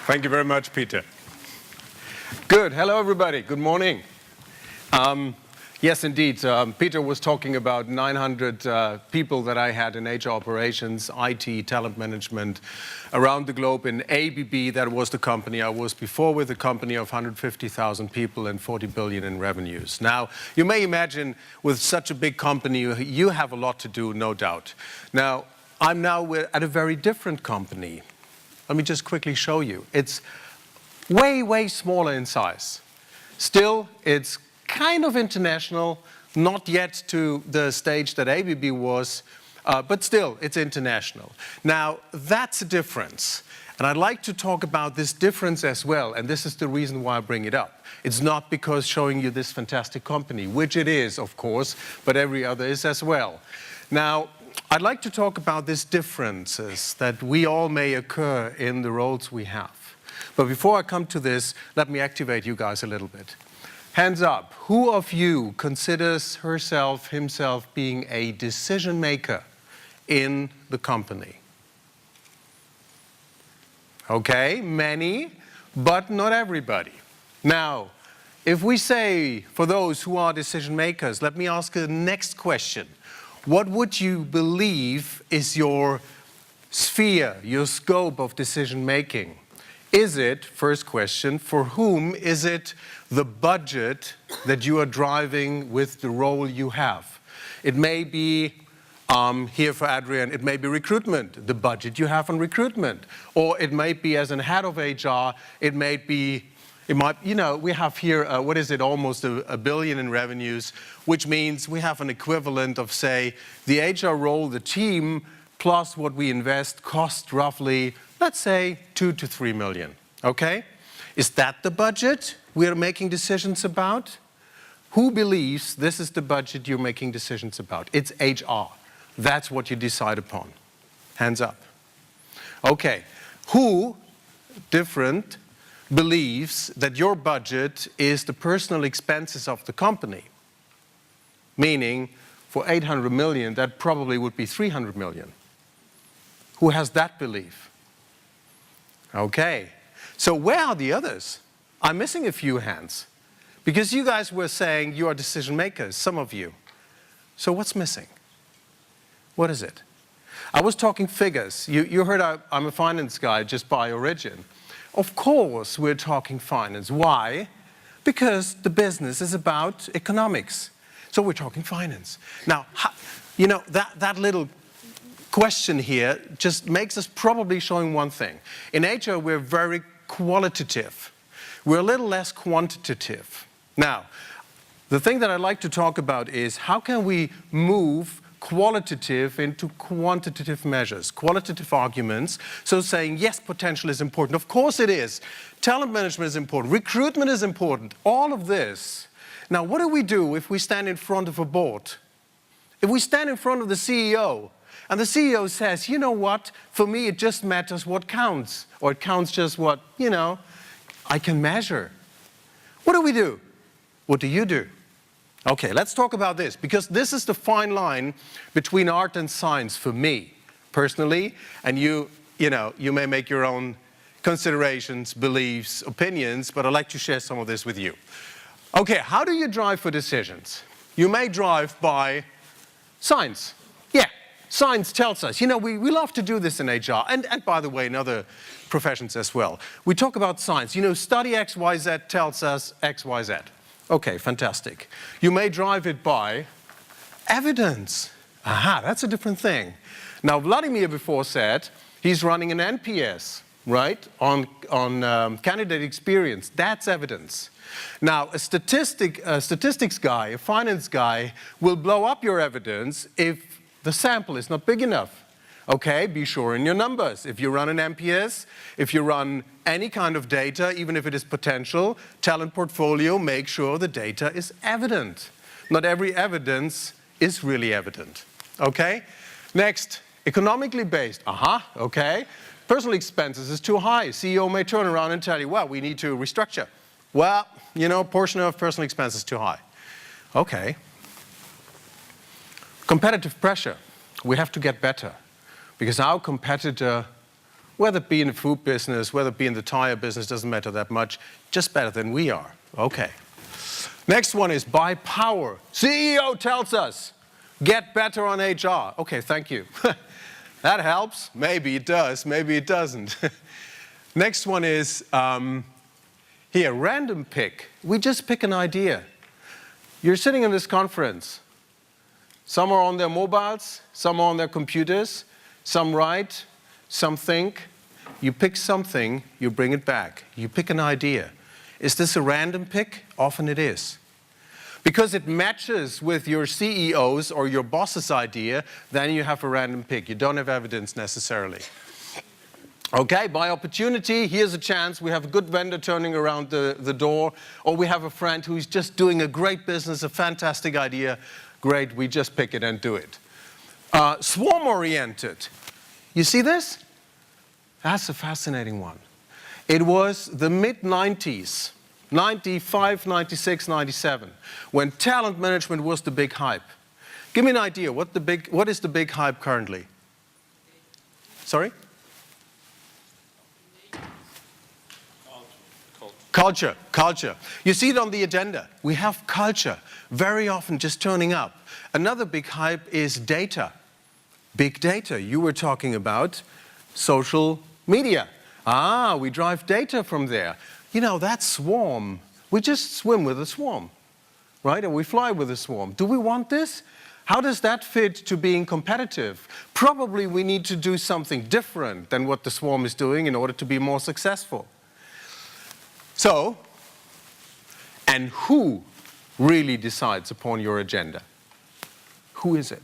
Thank you very much, Peter. Good. Hello, everybody. Good morning. Yes, indeed. Peter was talking about 900 people that I had in HR operations, IT, talent management around the globe in ABB. That was the company I was before with, a company of 150,000 people and 40 billion in revenues. Now, you may imagine with such a big company, you have a lot to do, no doubt. Now, I'm now at a very different company. Let me just quickly show you. It's way, way smaller in size. Still, it's kind of international, not yet to the stage that ABB was, but still, it's international. Now, that's a difference. And I'd like to talk about this difference as well, and this is the reason why I bring it up. It's not because showing you this fantastic company, which it is, of course, but every other is as well. Now, I'd like to talk about these differences that we all may occur in the roles we have. But before I come to this, let me activate you guys a little bit. Hands up, who of you considers himself being a decision maker in the company? Okay, many, but not everybody. Now, if we say for those who are decision makers, let me ask the next question. What would you believe is your sphere, your scope of decision making? Is it, first question, for whom is it the budget that you are driving with the role you have? It may be, here for Adrian, it may be recruitment, the budget you have on recruitment. Or it might be as a head of HR, it might, we have here, almost a billion in revenues, which means we have an equivalent of, say, the HR role, the team, plus what we invest cost roughly, let's say, 2 to 3 million, okay? Is that the budget we're making decisions about? Who believes this is the budget you're making decisions about? It's HR. That's what you decide upon. Hands up. Okay. Who, different, believes that your budget is the personal expenses of the company? Meaning, for 800 million, that probably would be 300 million. Who has that belief? Okay. So where are the others? I'm missing a few hands. Because you guys were saying you are decision makers, some of you. So what's missing? What is it? I was talking figures. You heard I'm a finance guy just by origin. Of course we're talking finance. Why? Because the business is about economics. So we're talking finance. Now, that little question here just makes us probably showing one thing. In HR, we're very qualitative. We're a little less quantitative. Now, the thing that I'd like to talk about is how can we move qualitative into quantitative measures, qualitative arguments. So saying, yes, potential is important. Of course it is. Talent management is important. Recruitment is important. All of this. Now, what do we do if we stand in front of a board? If we stand in front of the CEO, and the CEO says, you know what, for me it just matters what counts, or it counts just what, I can measure. What do we do? What do you do? Okay, let's talk about this, because this is the fine line between art and science for me, personally, and you may make your own considerations, beliefs, opinions, but I'd like to share some of this with you. Okay, how do you drive for decisions? You may drive by science. Yeah, science tells us. We love to do this in HR, and by the way, in other professions as well. We talk about science. Study X, Y, Z tells us X, Y, Z. Okay, fantastic. You may drive it by evidence. Aha, that's a different thing. Now, Vladimir before said he's running an NPS, right, on candidate experience. That's evidence. Now, a statistics guy, a finance guy, will blow up your evidence if the sample is not big enough. Okay, be sure in your numbers. If you run an NPS, if you run any kind of data, even if it is potential, talent portfolio, make sure the data is evident. Not every evidence is really evident. Okay? Next, economically based. Okay. Personal expenses is too high. CEO may turn around and tell you, well, we need to restructure. Well, portion of personal expense is too high. Okay. Competitive pressure. We have to get better. Because our competitor, whether it be in the food business, whether it be in the tire business, doesn't matter that much, just better than we are. Okay. Next one is buy power. CEO tells us, get better on HR. Okay, thank you. That helps. Maybe it does, maybe it doesn't. Next one is, here, random pick. We just pick an idea. You're sitting in this conference. Some are on their mobiles, some are on their computers, some write, some think. You pick something, you bring it back. You pick an idea. Is this a random pick? Often it is. Because it matches with your CEO's or your boss's idea, then you have a random pick. You don't have evidence necessarily. Okay, by opportunity, here's a chance. We have a good vendor turning around the door, or we have a friend who's just doing a great business, a fantastic idea. Great, we just pick it and do it. Swarm-oriented. You see this? That's a fascinating one. It was the mid-90s. 95, 96, 97, when talent management was the big hype. Give me an idea, what is the big hype currently? Sorry? Culture. You see it on the agenda. We have culture very often just turning up. Another big hype is data. Big data. You were talking about social media. We drive data from there. You know, that swarm, we just swim with a swarm, right? Or we fly with a swarm. Do we want this? How does that fit to being competitive? Probably we need to do something different than what the swarm is doing in order to be more successful. So, and who really decides upon your agenda? Who is it?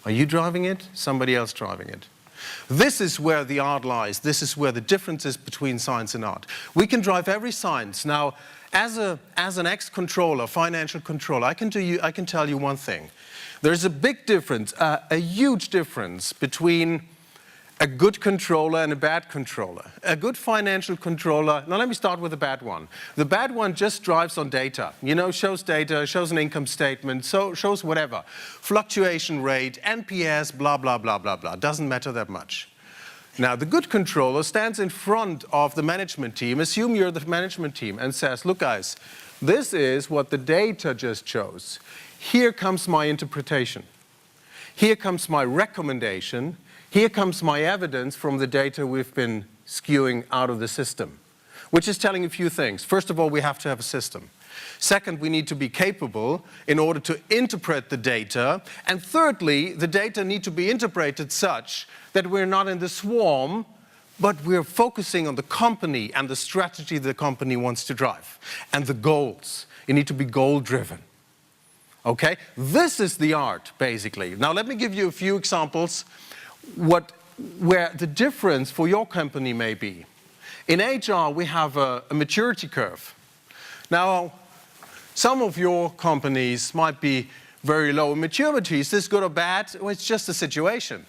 Are you driving it? Somebody else driving it? This is where the art lies. This is where the difference is between science and art. We can drive every science. Now, as an ex-controller, financial controller, I can tell you one thing. There's a big difference, a huge difference between a good controller and a bad controller. A good financial controller, now let me start with the bad one. The bad one just drives on data. You know, shows data, shows an income statement, shows whatever. Fluctuation rate, NPS, blah, blah, blah, blah, blah. Doesn't matter that much. Now, the good controller stands in front of the management team, assume you're the management team, and says, look guys, this is what the data just shows. Here comes my interpretation. Here comes my recommendation. Here comes my evidence from the data we've been skewing out of the system, which is telling a few things. First of all, we have to have a system. Second, we need to be capable in order to interpret the data. And thirdly, the data need to be interpreted such that we're not in the swarm, but we're focusing on the company and the strategy the company wants to drive. And the goals. You need to be goal-driven. Okay? This is the art, basically. Now, let me give you a few examples where the difference for your company may be. In HR, we have a maturity curve. Now, some of your companies might be very low in maturity. Is this good or bad? Well, it's just a situation.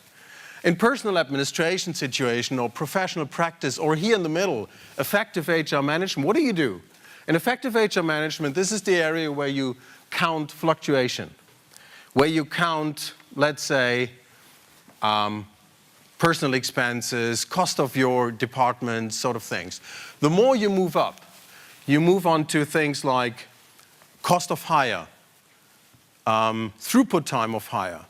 In personal administration situation or professional practice or here in the middle, effective HR management, what do? In effective HR management, this is the area where you count fluctuation, where you count, let's say, personal expenses, cost of your department, sort of things. The more you move up, you move on to things like cost of hire, throughput time of hire.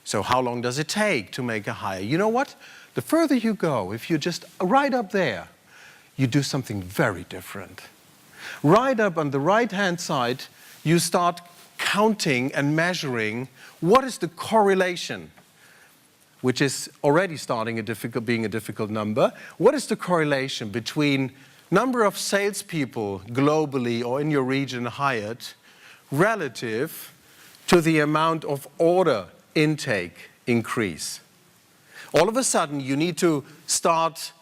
So how long does it take to make a hire? You know what? The further you go, if you're just right up there, you do something very different. Right up on the right-hand side, you start counting and measuring what is the correlation, which is already starting being a difficult number. What is the correlation between number of salespeople globally or in your region hired relative to the amount of order intake increase? All of a sudden, you need to start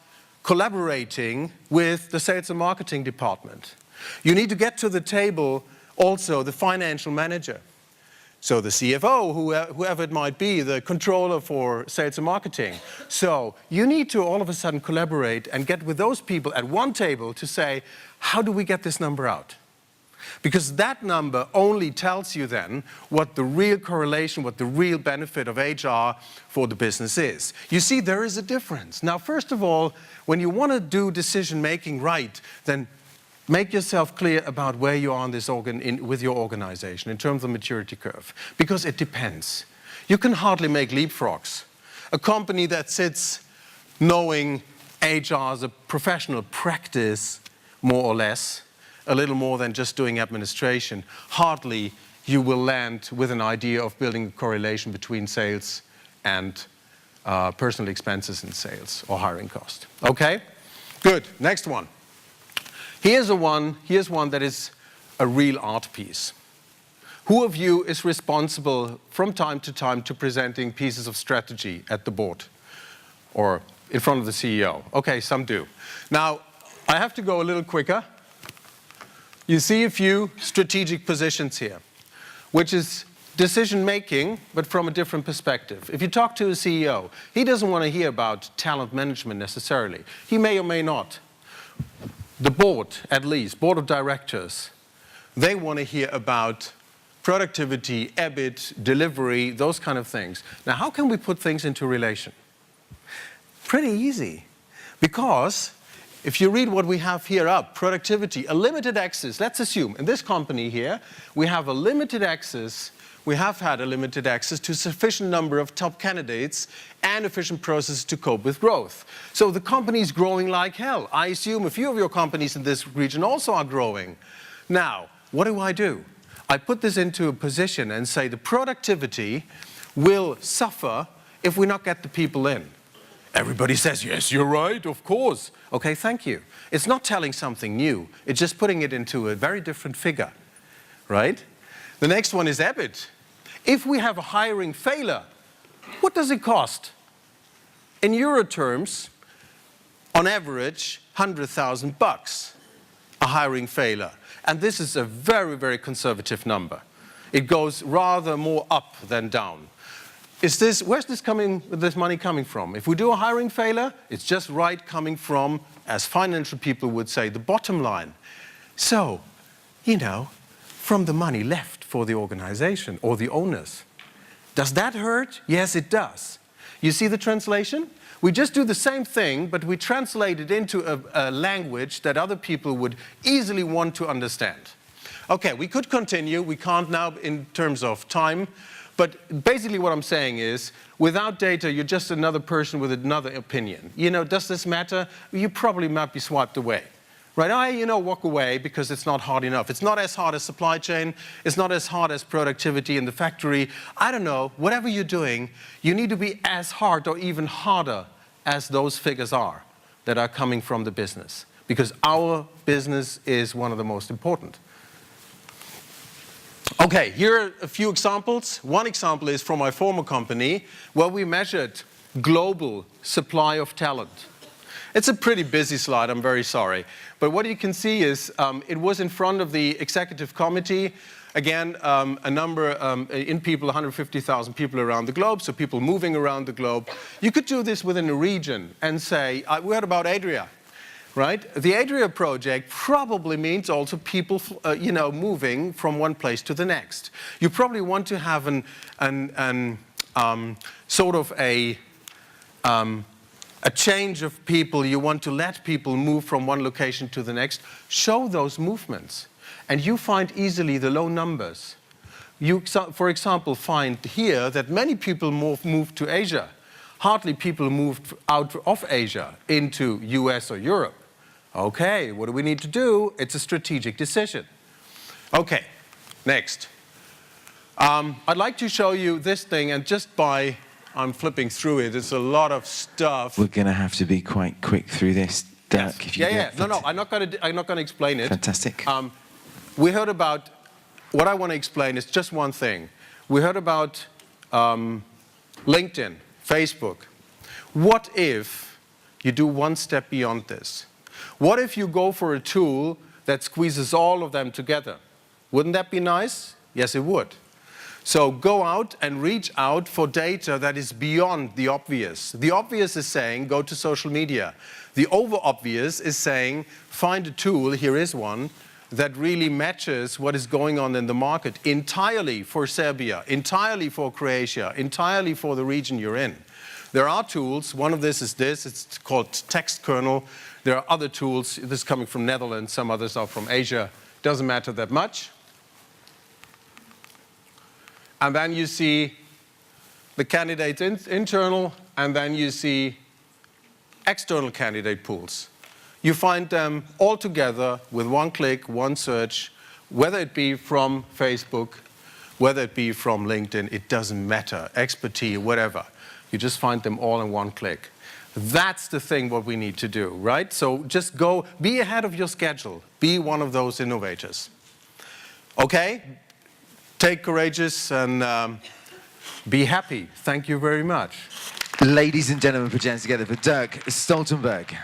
collaborating with the sales and marketing department. You need to get to the table also the financial manager. So the CFO, whoever it might be, the controller for sales and marketing. So you need to all of a sudden collaborate and get with those people at one table to say, how do we get this number out? Because that number only tells you then what the real correlation, what the real benefit of HR for the business is. You see, there is a difference. Now, first of all, when you want to do decision making right, then make yourself clear about where you are on this with your organization in terms of maturity curve, because it depends. You can hardly make leapfrogs. A company that sits knowing HR as a professional practice, more or less, a little more than just doing administration, hardly you will land with an idea of building a correlation between sales and personal expenses in sales or hiring cost. Okay? Good. Next one. Here's one that is a real art piece. Who of you is responsible from time to presenting pieces of strategy at the board or in front of the CEO? Okay, some do. Now, I have to go a little quicker. You see a few strategic positions here, which is decision making, but from a different perspective. If you talk to a CEO, he doesn't want to hear about talent management necessarily. He may or may not. The board, at least, board of directors, they want to hear about productivity, EBIT, delivery, those kind of things. Now, how can we put things into relation? Pretty easy, because if you read what we have here up, productivity, a limited access, let's assume in this company here, we have a limited access, we have had a limited access to a sufficient number of top candidates and efficient processes to cope with growth. So the company is growing like hell. I assume a few of your companies in this region also are growing. Now, what do? I put this into a position and say the productivity will suffer if we not get the people in. Everybody says, yes, you're right, of course. Okay, thank you. It's not telling something new. It's just putting it into a very different figure, right? The next one is EBIT. If we have a hiring failure, what does it cost? In euro terms, on average, $100,000, a hiring failure. And this is a very, very conservative number. It goes rather more up than down. Where's this money coming from? If we do a hiring failure, it's just right coming from, as financial people would say, the bottom line. So, from the money left for the organization or the owners. Does that hurt? Yes, it does. You see the translation? We just do the same thing, but we translate it into a language that other people would easily want to understand. Okay, we could continue. We can't now in terms of time. But basically what I'm saying is, without data, you're just another person with another opinion. Does this matter? You probably might be swiped away. Right? Walk away because it's not hard enough. It's not as hard as supply chain. It's not as hard as productivity in the factory. I don't know. Whatever you're doing, you need to be as hard or even harder as those figures are that are coming from the business. Because our business is one of the most important. Okay, here are a few examples. One example is from my former company, where we measured global supply of talent. It's a pretty busy slide, I'm very sorry. But what you can see is it was in front of the executive committee. Again, a number in people, 150,000 people around the globe, so people moving around the globe. You could do this within a region and say, we heard about Adria. Right? The Adria project probably means also people, moving from one place to the next. You probably want to have a change of people. You want to let people move from one location to the next. Show those movements, and you find easily the low numbers. You, for example, find here that many people moved to Asia. Hardly people moved out of Asia into US or Europe. Okay, what do we need to do? It's a strategic decision. Okay, next. I'd like to show you this thing, and just by, I'm flipping through it, it's a lot of stuff. We're going to have to be quite quick through this, Dirk. Yes. If you No, I'm not going to explain it. Fantastic. We heard about, what I want to explain is just one thing. We heard about LinkedIn, Facebook. What if you do one step beyond this? What if you go for a tool that squeezes all of them together? Wouldn't that be nice? Yes, it would. So go out and reach out for data that is beyond the obvious. The obvious is saying, go to social media. The over-obvious is saying, find a tool, here is one, that really matches what is going on in the market entirely for Serbia, entirely for Croatia, entirely for the region you're in. There are tools. One of this is this. It's called text kernel. There are other tools. This is coming from Netherlands. Some others are from Asia. Doesn't matter that much. And then you see the candidate internal, and then you see external candidate pools. You find them all together with one click, one search, whether it be from Facebook, whether it be from LinkedIn, it doesn't matter, expertise, whatever. You just find them all in one click. That's the thing what we need to do, right? So just go, be ahead of your schedule. Be one of those innovators. Okay? Take courageous and be happy. Thank you very much. Ladies and gentlemen, put your hands together for Dirk Stoltenberg.